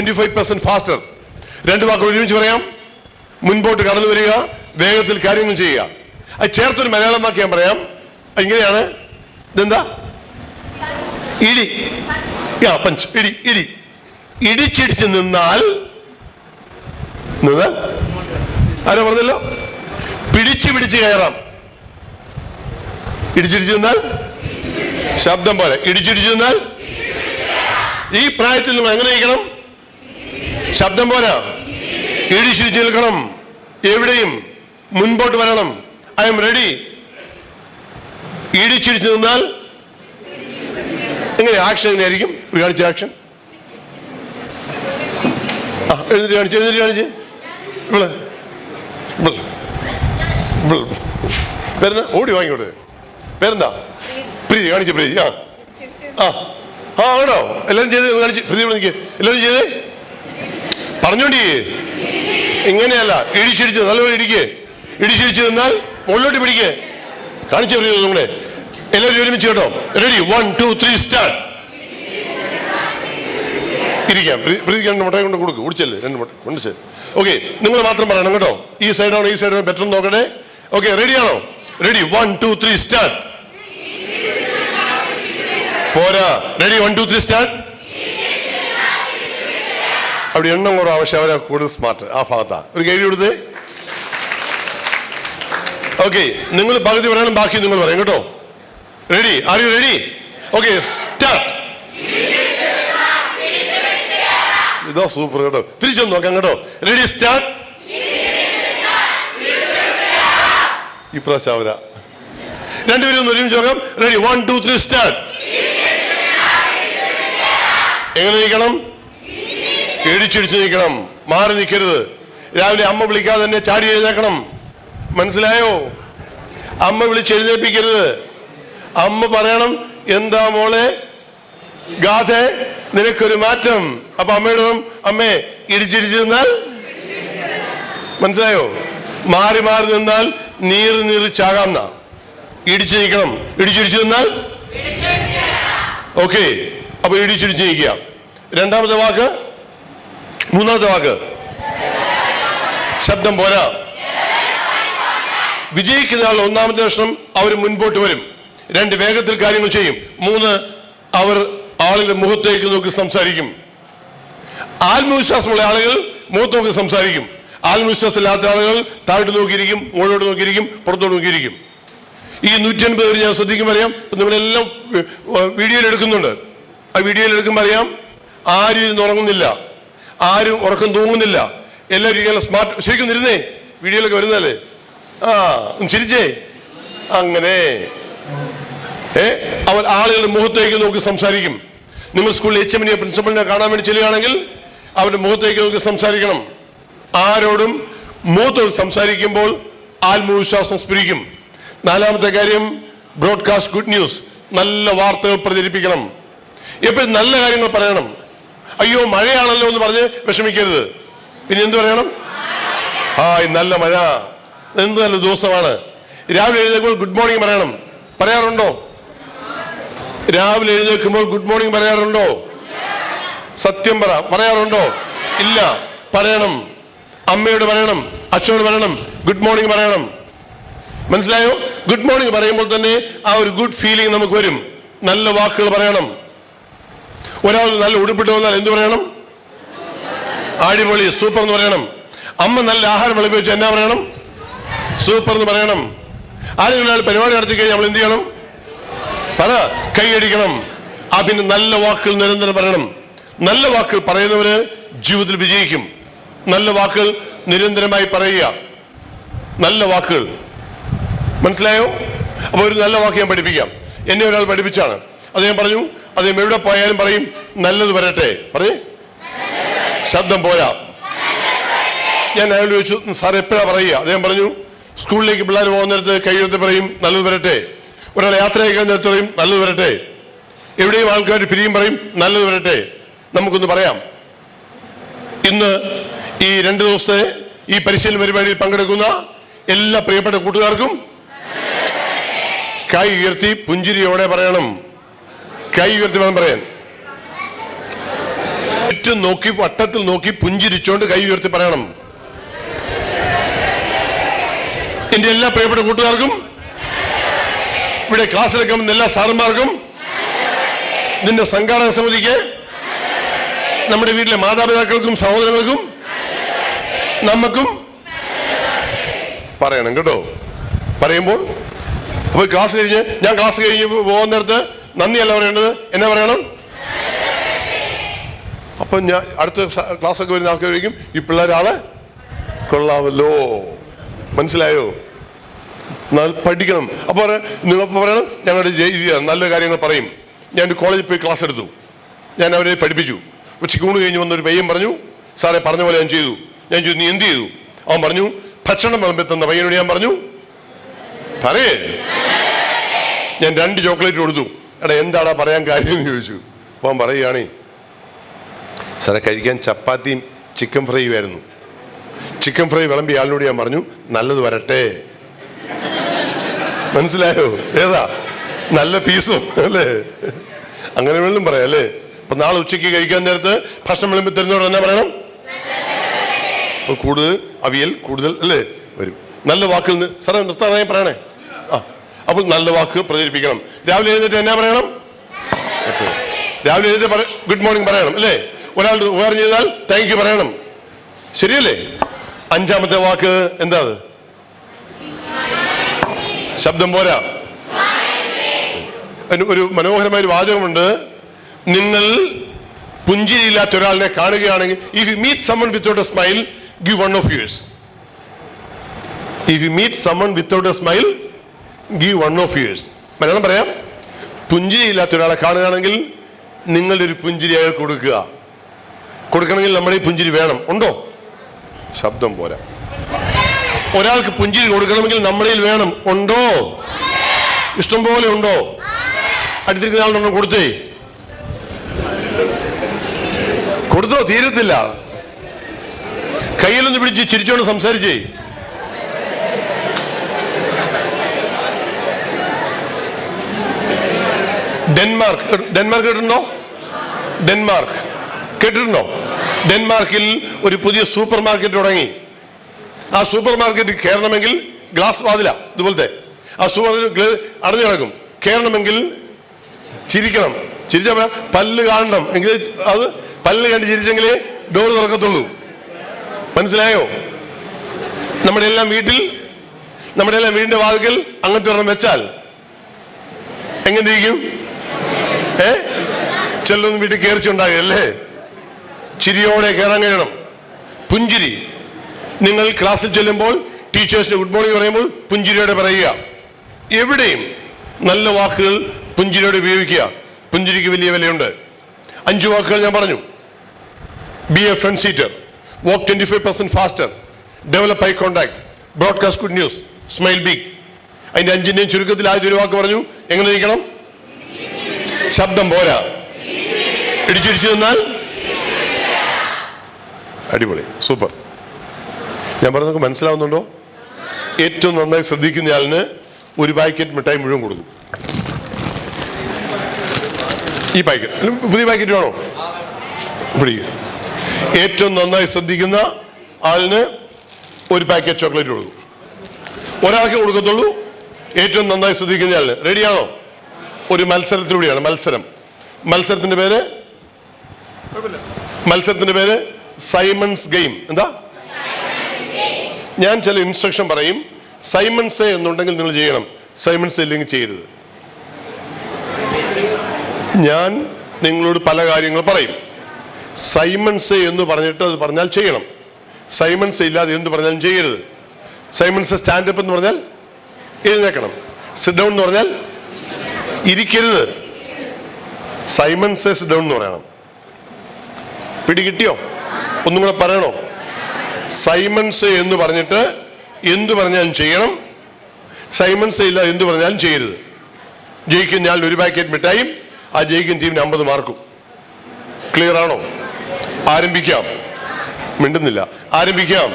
25% faster. രണ്ട് വാക്കുകൾ ഒരുമിച്ച് പറയാം. മുൻപോട്ട് കടന്നു വരിക, വേഗത്തിൽ കാര്യങ്ങൾ ചെയ്യുക. അത് ചേർത്തൊരു മലയാളം വാക്ക് ഞാൻ പറയാം. ഇങ്ങനെയാണ്. ഇതെന്താ? ഇടി. പഞ്ച്. ഇടി. ഇടി. ഇടിച്ചിടിച്ച് നിന്നാൽ ആരോ പറഞ്ഞല്ലോ, പിടിച്ച് പിടിച്ച് കയറാം. ഇടിച്ചിടിച്ച് നിന്നാൽ ശബ്ദം പോലെ. ഇടിച്ചിടിച്ച് നിന്നാൽ ഈ പ്രായത്തിൽ നിങ്ങൾ എങ്ങനെ ഇരിക്കണം? ശബ്ദം പോരാ, ഇടിച്ചിടിച്ച് നിൽക്കണം. എവിടെയും മുൻപോട്ട് വരണം. I am ready. ഇടിച്ചിടിച്ച് നിന്നാൽ എങ്ങനെ? ആക്ഷൻ എങ്ങനെയായിരിക്കും? ഒരു കാണിച്ച ആക്ഷൻ എഴുന്നേറ്റ് കാണിച്ച്, എഴുന്നേറ്റ് കാണിച്ച്. പേരെന്താ? ഓടി വാങ്ങിക്കോട്ടെ. പേരെന്താ? പ്രീതി. കാണിച്ച പ്രീതി. ആണോ? എല്ലാവരും ചെയ്ത് കാണിച്ച്. പ്രീതി നിൽക്കുക. എല്ലാവരും ചെയ്തേ. പറഞ്ഞോണ്ടി. ഇങ്ങനെയല്ല, ഇടിച്ചിടിച്ച് നല്ലപോലെ ഇടിക്കേ. ഇടിച്ചിടിച്ച് നിന്നാൽ മുകളിലോട്ട് പിടിക്കേ. കാണിച്ച പ്രീതി നമ്മളെ. എല്ലാവരും ഒരുമിച്ച് കേട്ടോ. റെഡി? 1 2 3 സ്റ്റാർട്ട്. ഇരിക്കാം. പ്രീതിക്ക് 2 മുട്ട കൊണ്ട് കൊടുക്കും. കുടിച്ചല്ലേ? 2 മുട്ട കൊണ്ടുവച്ചേ. ഓക്കെ, നിങ്ങൾ മാത്രം പറയണം കേട്ടോ. ഈ സൈഡാണോ ഈ സൈഡാണോ ബെറ്റർ നോക്കട്ടെ. ഓക്കെ, റെഡിയാണോ? റെഡി? 1 2 3 സ്റ്റാർട്ട്. പോരാ. റെഡി? 1 2 3 സ്റ്റാർട്ട്. അവിടെ എണ്ണം കുറവ് ആവശ്യം. അവരാ കൂടുതൽ സ്മാർട്ട്. ആ ഭാഗത്താ. ഒരു കൈ കൊടുത്തേ. ഓക്കെ, നിങ്ങൾ പകുതി പറയണം, ബാക്കി നിങ്ങൾ പറയും കേട്ടോ. Ready? Are you ready? Okay, start. ഇതോ സൂപ്പർ കേട്ടോ. തിരിച്ചൊന്ന് നോക്കാം കേട്ടോ. റെഡി? സ്റ്റാർട്ട്. ഇപ്രാവശ്യം അവരാ. രണ്ടുപേരും ഒന്ന് ഒരുമിച്ച് നോക്കാം. റെഡി? 1 2 3 സ്റ്റാർട്ട്. എങ്ങനെ നിൽക്കണം? ഇടിച്ചിടിച്ച് നിൽക്കണം. മാറി നിൽക്കരുത്. രാവിലെ അമ്മ വിളിക്കാതെ തന്നെ ചാടി എഴുന്നേക്കണം. മനസ്സിലായോ? അമ്മ വിളിച്ച് എഴുന്നേൽപ്പിക്കരുത്. അമ്മ പറയണം, എന്താ മോളെ ഗാഥ, നിനക്കൊരു മാറ്റം. അപ്പൊ അമ്മയോട് അമ്മേ ഇടിച്ചിടിച്ച് നിന്നാൽ. മനസ്സിലായോ? മാറി മാറി നിന്നാൽ നീറി ചാകാന്ന. ഇടിച്ചു നിൽക്കണം. ഇടിച്ചിടിച്ച് നിന്നാൽ. ഓക്കെ, അപ്പൊ ഇടിച്ചിടിച്ച് നിൽക്കുക. രണ്ടാമത്തെ വാക്ക്. മൂന്നാമത്തെ വാക്ക് ശബ്ദം പോരാ. വിജയിക്കുന്ന ആൾ ഒന്നാമത്തെ ലക്ഷണം അവർ മുൻപോട്ട് വരും. 2 വേഗത്തിൽ കാര്യങ്ങൾ ചെയ്യും. 3 അവർ ആളുകളുടെ മുഖത്തേക്ക് നോക്കി സംസാരിക്കും. ആത്മവിശ്വാസമുള്ള ആളുകൾ മുഖത്ത് നോക്കി സംസാരിക്കും. ആത്മവിശ്വാസമില്ലാത്ത ആളുകൾ താഴോട്ട് നോക്കിയിരിക്കും, മുകളിലോട്ട് നോക്കിയിരിക്കും, പുറത്തോട്ട് നോക്കിയിരിക്കും. ഈ 150 പേര് ഞാൻ ശ്രദ്ധിക്കുമ്പോൾ അറിയാം. നിങ്ങളെല്ലാം വീഡിയോയിൽ എടുക്കുന്നുണ്ട്. ആ വീഡിയോയിൽ എടുക്കുമ്പോൾ അറിയാം, ആരും ഇരുന്ന് ഉറങ്ങുന്നില്ല, ആരും ഉറക്കം തൂങ്ങുന്നില്ല. എല്ലാവരും സ്മാർട്ട്. ശരിക്കും ഇരുന്നേ, വീഡിയോയിലൊക്കെ വരുന്നതല്ലേ. ചിരിച്ചേ. അങ്ങനെ അവർ ആളുകളുടെ മുഖത്തേക്ക് നോക്കി സംസാരിക്കും. നിങ്ങൾ സ്കൂളിൽ HMനെ പ്രിൻസിപ്പലിനെ കാണാൻ വേണ്ടി ചെല്ലുകയാണെങ്കിൽ അവരുടെ മുഖത്തേക്ക് നോക്കി സംസാരിക്കണം. ആരോടും മുഖത്തോട് സംസാരിക്കുമ്പോൾ ആത്മവിശ്വാസം സ്ഫുരിക്കും. 4ാമത്തെ കാര്യം, ബ്രോഡ്കാസ്റ്റ് ഗുഡ് ന്യൂസ്. നല്ല വാർത്തകൾ പ്രചരിപ്പിക്കണം. എപ്പോഴും നല്ല കാര്യങ്ങൾ പറയണം. അയ്യോ മഴയാണല്ലോ എന്ന് പറഞ്ഞ് വിഷമിക്കരുത്. പിന്നെ എന്ത് പറയണം? നല്ല മഴ, എന്ത് നല്ല ദിവസമാണ്. രാവിലെ എഴുന്നേൽക്കുമ്പോൾ ഗുഡ് മോർണിംഗ് പറയണം. പറയാറുണ്ടോ? രാവിലെ എഴുന്നേൽക്കുമ്പോൾ ഗുഡ് മോർണിംഗ് പറയാറുണ്ടോ? സത്യം പറ, പറയാറുണ്ടോ? ഇല്ല. പറയണം. അമ്മയോട് പറയണം, അച്ഛനോട് പറയണം, ഗുഡ് മോർണിംഗ് പറയണം. മനസ്സിലായോ? ഗുഡ് മോർണിംഗ് പറയുമ്പോൾ തന്നെ ആ ഒരു ഗുഡ് ഫീലിംഗ് നമുക്ക് വരും. നല്ല വാക്കുകൾ പറയണം. ഒരാൾ നല്ല ഉടുപ്പിട്ട് വന്നാൽ എന്ത് പറയണം? അടിപൊളി, സൂപ്പർ എന്ന് പറയണം. അമ്മ നല്ല ആഹാരം വിളമ്പിച്ച് എന്നാ പറയണം? സൂപ്പർ എന്ന് പറയണം. ആരെങ്കിലും ഒരാൾ പരിപാടി നടത്തി കഴിഞ്ഞാൽ നമ്മൾ എന്ത് ചെയ്യണം? പറ, കൈയടിക്കണം. പിന്നെ നല്ല വാക്കുകൾ നിരന്തരം പറയണം. നല്ല വാക്കുകൾ പറയുന്നവര് ജീവിതത്തിൽ വിജയിക്കും. നല്ല വാക്കുകൾ നിരന്തരമായി പറയുക. നല്ല വാക്കുകൾ. മനസ്സിലായോ? അപ്പൊ ഒരു നല്ല വാക്ക് ഞാൻ പഠിപ്പിക്കാം. എന്നെ ഒരാൾ പഠിപ്പിച്ചാണ്. അദ്ദേഹം പറഞ്ഞു, അദ്ദേഹം എവിടെ പോയാലും പറയും, നല്ലത് വരട്ടെ. പറയേ, ശബ്ദം പോരാ. ഞാൻ അയാൾ ചോദിച്ചു, സാർ എപ്പോഴാ പറയുക? അദ്ദേഹം പറഞ്ഞു, സ്കൂളിലേക്ക് പിള്ളേർ പോകുന്നിടത്ത് കൈയെടുത്ത് പറയും, നല്ലത് വരട്ടെ. ഒരാളെ യാത്ര അയക്കാൻ നേരത്ത് പറയും, നല്ലത് വരട്ടെ. എവിടെയും ആൾക്കാർ പിരിയും പറയും, നല്ലത് വരട്ടെ. നമുക്കൊന്ന് പറയാം. ഇന്ന് ഈ 2 ദിവസത്തെ ഈ പരിശീലന പരിപാടിയിൽ പങ്കെടുക്കുന്ന എല്ലാ പ്രിയപ്പെട്ട കൂട്ടുകാർക്കും കൈ ഉയർത്തി പുഞ്ചിരിയോടെ പറയണം. കൈ ഉയർത്തി വേണം പറയാൻ. ചുറ്റും നോക്കി വട്ടത്തിൽ നോക്കി പുഞ്ചിരിച്ചോണ്ട് കൈ ഉയർത്തി പറയണം. എന്റെ എല്ലാ പ്രിയപ്പെട്ട കൂട്ടുകാർക്കും, ഇവിടെ ക്ലാസ്സിലെടുക്കുന്ന എല്ലാ സാറന്മാർക്കും, നിന്റെ സംഘാടക സമിതിക്ക്, നമ്മുടെ വീട്ടിലെ മാതാപിതാക്കൾക്കും സഹോദരങ്ങൾക്കും നമുക്കും പറയണം കേട്ടോ. പറയുമ്പോൾ അപ്പൊ ക്ലാസ് കഴിഞ്ഞ് ഞാൻ ക്ലാസ് കഴിഞ്ഞ് പോകുന്നിടത്ത് നന്ദിയല്ല പറയേണ്ടത്, എന്നാ പറയണം? അപ്പൊ ഞാൻ അടുത്ത ക്ലാസ്സൊക്കെ വരുന്ന ആൾക്കാർ ചോദിക്കും, ഈ പിള്ളേരാളെ കൊള്ളാമല്ലോ, മനസ്സിലായോ? പഠിക്കണം. അപ്പോൾ നിങ്ങളപ്പോൾ പറയണം, ഞങ്ങളുടെ നല്ല കാര്യങ്ങൾ പറയും. ഞാൻ ഒരു കോളേജിൽ പോയി ക്ലാസ് എടുത്തു, ഞാൻ അവരെ പഠിപ്പിച്ചു. ഉച്ചയ്ക്ക് ഊണ് കഴിഞ്ഞ് വന്നൊരു പയ്യൻ പറഞ്ഞു, സാറേ പറഞ്ഞ പോലെ ഞാൻ ചെയ്തു. ഞാൻ ചോദിച്ചു, നീ എന്ത് ചെയ്തു? അവൻ പറഞ്ഞു, ഭക്ഷണം വിളമ്പെത്തുന്ന പയ്യനോട് ഞാൻ പറഞ്ഞു, പറയേ, ഞാൻ 2 ചോക്ലേറ്റ് കൊടുത്തു. എടാ എന്താടാ പറയാൻ കാര്യം എന്ന് ചോദിച്ചു. അപ്പോൾ അവൻ പറയുകയാണേ, സാറേ കഴിക്കാൻ ചപ്പാത്തിയും ചിക്കൻ ഫ്രൈയും ആയിരുന്നു. ചിക്കൻ ഫ്രൈ വിളമ്പി ആളിനോട് ഞാൻ പറഞ്ഞു, നല്ലത് വരട്ടെ. മനസ്സിലായോ? ഏതാ നല്ല പീസും അല്ലേ? അങ്ങനെ വേണം പറയാം അല്ലേ? അപ്പൊ നാളെ ഉച്ചയ്ക്ക് കഴിക്കാൻ നേരത്ത് ഭക്ഷണം വിളമ്പി തരുന്നവർ എന്നാ പറയണം? അപ്പൊ കൂടുതൽ അവിയൽ കൂടുതൽ അല്ലേ വരും. നല്ല വാക്കുകൾ നിന്ന് സാറേ നിർത്താനായി പറയണേ. അപ്പോൾ നല്ല വാക്ക് പ്രചരിപ്പിക്കണം. രാവിലെ എഴുന്നേറ്റ് എന്നാ പറയണം? രാവിലെ എഴുന്നേറ്റ് ഗുഡ് മോർണിംഗ് പറയണം അല്ലേ? ഒരാൾ ഉപകാരം ചെയ്താൽ താങ്ക് യു പറയണം. ശരിയല്ലേ? 5ാമത്തെ വാക്ക് എന്താ? ശബ്ദം പോരാ. ഒരു മനോഹരമായ ഒരു വാചകമുണ്ട്. നിങ്ങൾ പുഞ്ചിരിയില്ലാത്ത ഒരാളിനെ കാണുകയാണെങ്കിൽ, if you meet someone without a smile, give one of yours. If you meet someone without a smile, give one of yours. Malayalam പറയാം. പുഞ്ചിരിയില്ലാത്ത ഒരാളെ കാണുകയാണെങ്കിൽ നിങ്ങളുടെ ഒരു പുഞ്ചിരി അയാൾ കൊടുക്കുക. കൊടുക്കണമെങ്കിൽ നമ്മുടെ ഈ പുഞ്ചിരി വേണം. ഉണ്ടോ? ശബ്ദം പോരാ. ഒരാൾക്ക് പുഞ്ചിരി കൊടുക്കണമെങ്കിൽ നമ്മളിൽ വേണം. ഉണ്ടോ? ഇഷ്ടം പോലെ ഉണ്ടോ? അടുത്തിരിക്കുന്ന ആളുണ്ടോ? കൊടുത്തേ. കൊടുത്തോ? തീരത്തില്ല. കയ്യിലൊന്ന് പിടിച്ച് ചിരിച്ചോണ്ട് സംസാരിച്ചേ. ഡെൻമാർക്ക് കേട്ടിട്ടുണ്ടോ? കേട്ടിട്ടുണ്ടോ? ഡെൻമാർക്കിൽ ഒരു പുതിയ സൂപ്പർ മാർക്കറ്റ് തുടങ്ങി. ആ സൂപ്പർ മാർക്കറ്റ് കയറണമെങ്കിൽ ഗ്ലാസ് വാതില ഇതുപോലത്തെ. ആ സൂപ്പർ അടഞ്ഞു കിടക്കും. കയറണമെങ്കിൽ ചിരിക്കണം. ചിരിച്ച പല്ല് കാണണം എങ്കിൽ, അത് പല്ല് കണ്ട് ചിരിച്ചെങ്കിലേ ഡോർ തുറക്കത്തുള്ളൂ. മനസ്സിലായോ? നമ്മുടെ എല്ലാം വീടിന്റെ വാതിക്കൽ അങ്ങനത്തെ ഒരെണ്ണം വെച്ചാൽ എങ്ങനെ ഇരിക്കും? ചെല്ലൊന്നും വീട്ടിൽ കയറിച്ചുണ്ടാകല്ലേ? ചിരിയോടെ കയറാൻ കഴിയണം. പുഞ്ചിരി. നിങ്ങൾ ക്ലാസ്സിൽ ചെല്ലുമ്പോൾ ടീച്ചേഴ്സിന് ഗുഡ് മോർണിംഗ് പറയുമ്പോൾ പുഞ്ചിരിയോടെ പറയുക. എവിടെയും നല്ല വാക്കുകൾ പുഞ്ചിരിയോടെ ഉപയോഗിക്കുക. പുഞ്ചിരിക്ക് വലിയ വിലയുണ്ട്. 5 വാക്കുകൾ ഞാൻ പറഞ്ഞു. Be a front seater, walk 25% faster, develop eye contact, broadcast good news, smile big. അതിന്റെ 5ന്റെയും ചുരുക്കത്തിൽ ആദ്യ ഒരു വാക്ക് പറഞ്ഞു. എങ്ങനെ ഇരിക്കണം? ശബ്ദം പോരാ. ഇടിച്ചിടിച്ചു നിന്നാൽ അടിപൊളി, സൂപ്പർ. ഞാൻ പറഞ്ഞതൊക്കെ മനസ്സിലാവുന്നുണ്ടോ? ഏറ്റവും നന്നായി ശ്രദ്ധിക്കുന്നയാളിന് ഒരു പാക്കറ്റ് മിഠായി മുഴുവൻ കൊടുക്കും. ഈ പാക്കറ്റ് പുതിയ പാക്കറ്റ് വേണോ? പിടിക്കുക. ഏറ്റവും നന്നായി ശ്രദ്ധിക്കുന്ന ആളിന് ഒരു പാക്കറ്റ് ചോക്ലേറ്റ് കൊടുക്കും. ഒരാൾക്ക് കൊടുക്കത്തുള്ളൂ. ഏറ്റവും നന്നായി ശ്രദ്ധിക്കുന്ന ആളിന്. റെഡിയാണോ? ഒരു മത്സരത്തിലൂടെയാണ്. മത്സരത്തിന്റെ പേര് സൈമൺസ് ഗെയിം. എന്താ? ഞാൻ ചില ഇൻസ്ട്രക്ഷൻ പറയും. സൈമൺസേ എന്നുണ്ടെങ്കിൽ നിങ്ങൾ ചെയ്യണം, സൈമൺസ് ഇല്ലെങ്കിൽ ചെയ്യരുത്. ഞാൻ നിങ്ങളോട് പല കാര്യങ്ങൾ പറയും. സൈമൺസേ എന്ന് പറഞ്ഞിട്ട് അത് പറഞ്ഞാൽ ചെയ്യണം. സൈമൺസേ ഇല്ലാതെ എന്ത് പറഞ്ഞാലും ചെയ്യരുത്. സൈമൺസേ സ്റ്റാൻഡപ്പ് എന്ന് പറഞ്ഞാൽ എഴുന്നേക്കണം. സിറ്റ് ഡൗൺ എന്ന് പറഞ്ഞാൽ ഇരിക്കരുത്. സൈമൺസേ സിറ്റ് ഡൗൺ എന്ന് പറയണം. പിടികിട്ടിയോ? ഒന്നും കൂടെ പറയണോ? സൈമൺസേ എന്ന് പറഞ്ഞിട്ട് എന്ത് പറഞ്ഞാലും ചെയ്യണം. സൈമൺസേ ഇല്ല എന്ത് പറഞ്ഞാലും ചെയ്യരുത്. ജയിക്കും ഞാൻ ഒരു പാക്കറ്റ് മിഠായും ആ ജയിക്കും ടീമിന് 50 മാർക്കും. ക്ലിയർ ആണോ? ആരംഭിക്കാം. മിണ്ടുന്നില്ല. ആരംഭിക്കാം.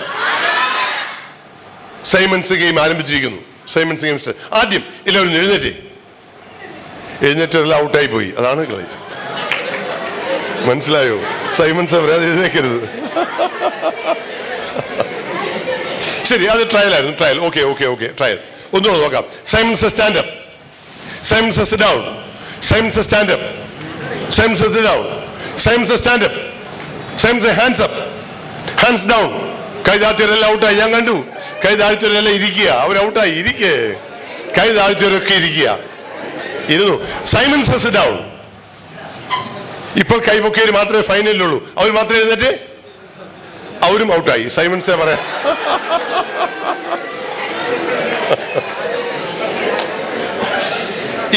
സൈമൺസ് ഗെയിം ആരംഭിച്ചിരിക്കുന്നു. സൈമൺസ് ഗെയിംസ് ആദ്യം എല്ലാവരും എഴുന്നേറ്റെല്ലാം ഔട്ടായി പോയി. അതാണ് കളി. മനസ്സിലായോ? സൈമൺ സാർ വരാതെ എഴുന്നേക്കരുത്. ശരി, അത് ട്രയൽ ആയിരുന്നു. ട്രയൽ. Okay trial. ഒന്നുകൂടെ നോക്കാം. Simon sir stand up. Simon sir sit down. Simon sir stand up. Simon sir sit down. Simon sir stand up. Simon sir hands up. Hands down. കൈ താഴ്ത്തിയവരെല്ലാം ഔട്ടായി. ഞാൻ കണ്ടു. കൈ താഴ്ത്തിയവരെല്ലാം ഇരിക്കുക. അവർ ഔട്ടായി. ഇരിക്കേ. കൈ താഴ്ത്തിയവരൊക്കെ ഇരിക്കുക. ഇരുന്നു. Simon sir sit down. ഇപ്പോൾ കൈപൊക്കിയവർ മാത്രമേ ഫൈനലിലുള്ളൂ. അവർ മാത്രമേ എഴുന്നേറ്റ്. അവരും ഔട്ടായി. സൈമൺ സാർ പറയാം.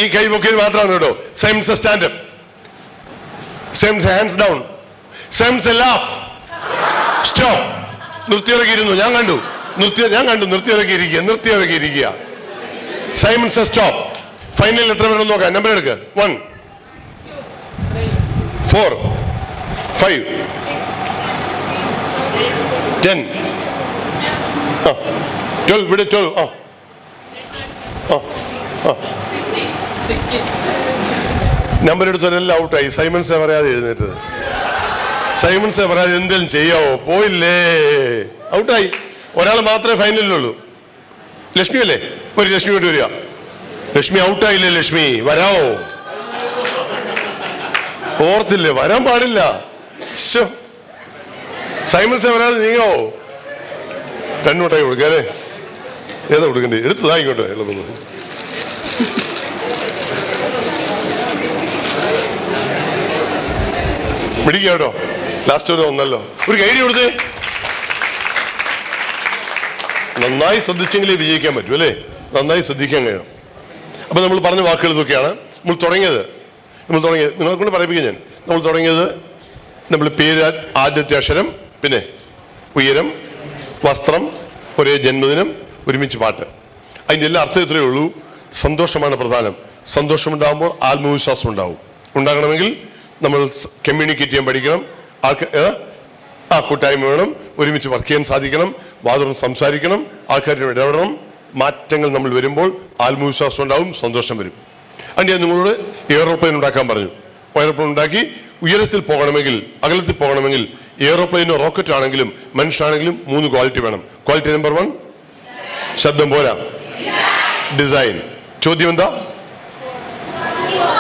ഈ കൈപൊക്കിയവർ മാത്രമാണ് കേട്ടോ. Simon sir stand up. Simon sir hands down. Simon sir laugh. Stop. നിർത്തിയവരൊക്കെ ഇരുന്നു. ഞാൻ കണ്ടു. നിർത്തിയവരൊക്കെ ഇരിക്കുക. Simon sir stop. ഫൈനലിൽ എത്ര പേരുണ്ടെന്ന് നോക്കാം. നമ്പർ എടുക്കുക. 1 4 5 10 12. ഇവിടെ 12. നമ്പർ എടുത്തവരെല്ലാം ഔട്ടായി. സൈമൺ സാർ പറയാതെ എഴുന്നേറ്റത്. സൈമൺ സാർ പറയാതെ എന്തെങ്കിലും ചെയ്യാവോ? പോയില്ലേ, ഔട്ടായി. ഒരാൾ മാത്രമേ ഫൈനലിലുള്ളൂ. ലക്ഷ്മി അല്ലേ? ഒരു ലക്ഷ്മി വേണ്ടി വരിക. ലക്ഷ്മി ഔട്ടായില്ലേ? ലക്ഷ്മി വരാവോ? ഓർത്തില്ലേ? വരാൻ പാടില്ല. സൈമൺ സാർ വരാതെ നീങ്ങോ? 10 മിനിറ്റായി കൊടുക്കാല്ലേ? ഏതാ കൊടുക്കണ്ടേ? എടുത്തതാ ഇങ്ങോട്ട്. എളുപ്പം പിടിക്കുക കേട്ടോ. ലാസ്റ്റ് വരെ ഒന്നല്ലോ. ഒരു കൈഡി കൊടുത്തേ. നന്നായി ശ്രദ്ധിച്ചെങ്കിലേ വിജയിക്കാൻ പറ്റൂ അല്ലേ? നന്നായി ശ്രദ്ധിക്കാൻ കഴിയും. അപ്പൊ നമ്മൾ പറഞ്ഞ വാക്കുകൾ ഇതൊക്കെയാണ്. നമ്മൾ തുടങ്ങിയത് നിങ്ങളെ കൊണ്ട് പറയിപ്പിക്കാം ഞാൻ. നമ്മൾ തുടങ്ങിയത് നമ്മൾ പേര്, ആദ്യത്തെ അക്ഷരം, പിന്നെ ഉയരം, വസ്ത്രം, ഒരേ ജന്മദിനം, ഒരുമിച്ച് പാട്ട്. അതിൻ്റെ എല്ലാ അർത്ഥം ഇത്രയേ ഉള്ളൂ. സന്തോഷമാണ് പ്രധാനം. സന്തോഷമുണ്ടാകുമ്പോൾ ആത്മവിശ്വാസം ഉണ്ടാകണമെങ്കിൽ നമ്മൾ കമ്മ്യൂണിക്കേറ്റ് ചെയ്യാൻ പഠിക്കണം. കൂട്ടായ്മ വേണം. ഒരുമിച്ച് വർക്ക് ചെയ്യാൻ സാധിക്കണം. വാതുറന്ന് സംസാരിക്കണം. ആൾക്കാരുടെ ഇടപെടണം. മാറ്റങ്ങൾ നമ്മൾ വരുമ്പോൾ ആത്മവിശ്വാസം ഉണ്ടാവും, സന്തോഷം വരും. അതിന് ഞാൻ നിങ്ങളോട് എയറോപ്ലെയിൻ ഉണ്ടാക്കാൻ പറഞ്ഞു. എയറോപ്ലെയിൻ ഉണ്ടാക്കി ഉയരത്തിൽ പോകണമെങ്കിൽ, അകലത്തിൽ പോകണമെങ്കിൽ എയറോപ്ലെയിനോ റോക്കറ്റ് ആണെങ്കിലും മനുഷ്യനാണെങ്കിലും 3 ക്വാളിറ്റി വേണം. ക്വാളിറ്റി നമ്പർ 1 ശബ്ദം പോരാ, ഡിസൈൻ. ചോദ്യം എന്താ?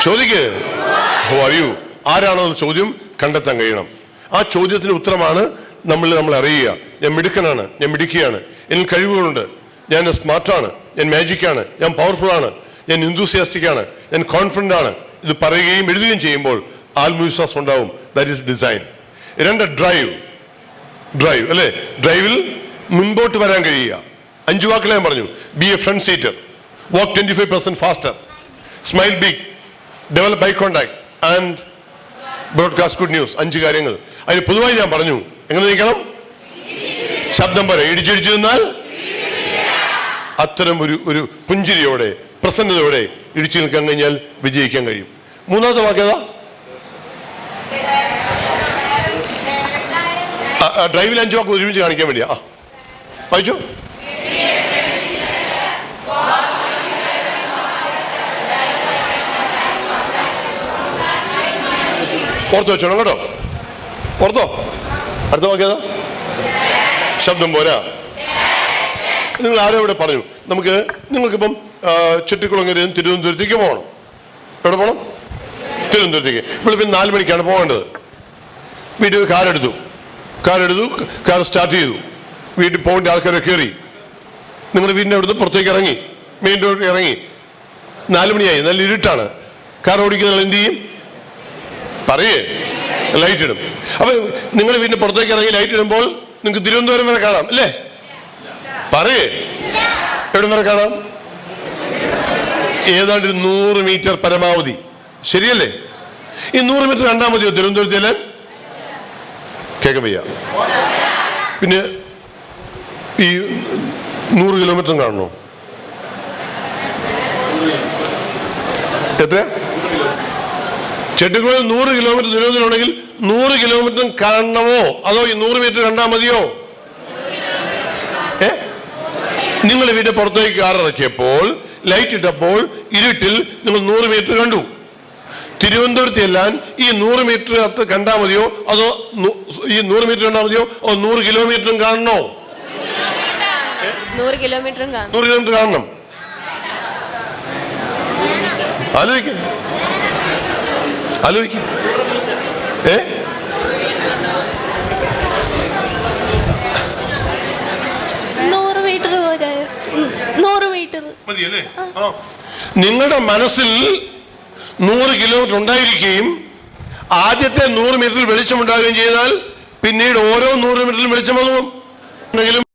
ചോദിക്ക്. Who are you? ആരാണോ ചോദ്യം കണ്ടെത്താൻ കഴിയണം. ആ ചോദ്യത്തിന് ഉത്തരമാണ് നമ്മൾ അറിയുക. ഞാൻ മിടുക്കനാണ്, ഞാൻ മിടുക്കിയാണ്, എന്നിൽ കഴിവുകളുണ്ട്, ഞാൻ സ്മാർട്ടാണ്, ഞാൻ മാജിക്കാണ്, ഞാൻ പവർഫുൾ ആണ്, ഞാൻ enthusiastic ആണ്, ഞാൻ കോൺഫിഡൻ്റ് ആണ്. ഇത് പറയുകയും എഴുതുകയും ചെയ്യുമ്പോൾ ആത്മവിശ്വാസം ഉണ്ടാവും. That is design. 2 ഡ്രൈവ് അല്ലേ? ഡ്രൈവിൽ മുൻപോട്ട് വരാൻ കഴിയുക. 5 വാക്കുകൾ ഞാൻ പറഞ്ഞു. Be a front seater, walk 25% faster, smile big, develop eye contact and broadcast good news. 5 കാര്യങ്ങൾ. അതിന് പൊതുവായി ഞാൻ പറഞ്ഞു. എങ്ങനെ നിൽക്കണം? ശബ്ദം പോലെ ഇടിച്ചിടിച്ചു നിന്നാൽ അത്തരം ഒരു പുഞ്ചിരിയോടെ, പ്രസന്നതയോടെ ഇടിച്ചു നിൽക്കാൻ കഴിഞ്ഞാൽ വിജയിക്കാൻ കഴിയും. 3ാമത്തെ വാക്കേതാ? ഡ്രൈവിൽ 5 വാക്ക് ഒരുമിച്ച് കാണിക്കാൻ വേണ്ടിയാ. വായിച്ചു. ഓർത്ത് വെച്ചോണം കേട്ടോ. ഓർത്തോ? അടുത്ത വാക്കേതാ? ശബ്ദം പോരാ. നിങ്ങൾ ആരോ ഇവിടെ പറഞ്ഞു നിങ്ങൾക്കിപ്പം ചെട്ടിക്കുളങ്ങരയും തിരുവനന്തപുരത്തേക്ക് പോകണം. എവിടെ പോകണം? തിരുവനന്തപുരത്തേക്ക്. വെളുപ്പിന് 4 മണിക്കാണ് പോകേണ്ടത്. വീട്ടിൽ കാറെടുത്തു. കാർ സ്റ്റാർട്ട് ചെയ്തു. വീട്ടിൽ പോകേണ്ട ആൾക്കാരെ കയറി. നിങ്ങളുടെ വീടിൻ്റെ അവിടുന്ന് പുറത്തേക്ക് ഇറങ്ങി, മെയിൻ റോഡിൽ ഇറങ്ങി. 4 മണിയായി, നല്ല ഇരുട്ടാണ്. കാർ ഓടിക്കുന്ന എന്ത് ചെയ്യും? പറയേ, ലൈറ്റ് ഇടും. അപ്പൊ നിങ്ങൾ വീടിന്റെ പുറത്തേക്ക് ഇറങ്ങി ലൈറ്റ് ഇടുമ്പോൾ നിങ്ങൾക്ക് തിരുവനന്തപുരം വരെ കാണാം അല്ലേ? പറയേ, എവിടെ വരെ കാണാം? ഏതാണ്ട് 100 മീറ്റർ പരമാവധി. ശരിയല്ലേ? ഈ 100 മീറ്റർ കണ്ടാൽ മതിയോ തിരുവനന്തപുരത്തേല്? കേൾക്കാൻ വയ്യ. പിന്നെ ഈ 100 കിലോമീറ്റർ കാണണോ? എത്ര? ചെട്ടിക്കുളം 100 കിലോമീറ്റർ തിരുവനന്തപുരമാണെങ്കിൽ 100 കിലോമീറ്റർ കാണണമോ അതോ ഈ 100 മീറ്റർ കണ്ടാൽ മതിയോ? നിങ്ങൾ വീട്ടിൽ പുറത്തേക്ക് കാർ ഇറക്കിയപ്പോൾ, ലൈറ്റ് ഇട്ടപ്പോൾ ഇരുട്ടിൽ നിങ്ങൾ 100 മീറ്റർ കണ്ടു. തിരുവനന്തപുരത്ത് ചെല്ലാൻ ഈ 100 മീറ്റർ അകത്ത് കണ്ടാൽ മതിയോ, അതോ ഈ 100 മീറ്റർ കണ്ടാൽ മതിയോ, അതോ 100 കിലോമീറ്ററും കാണണോ? 100 കിലോമീറ്ററും കാണണം. 100 കിലോമീറ്റർ കാണണം. ആലോചിക്ക 100 മീറ്റർ പോരായോ? 100 മീറ്റർ മതിയല്ലേ? നിങ്ങളുടെ മനസ്സിൽ 100 കിലോമീറ്റർ ഉണ്ടായിരിക്കുകയും ആദ്യത്തെ 100 മീറ്ററിൽ വെളിച്ചമുണ്ടാകുകയും ചെയ്താൽ പിന്നീട് ഓരോ 100 മീറ്ററിലും വെളിച്ചമാകും.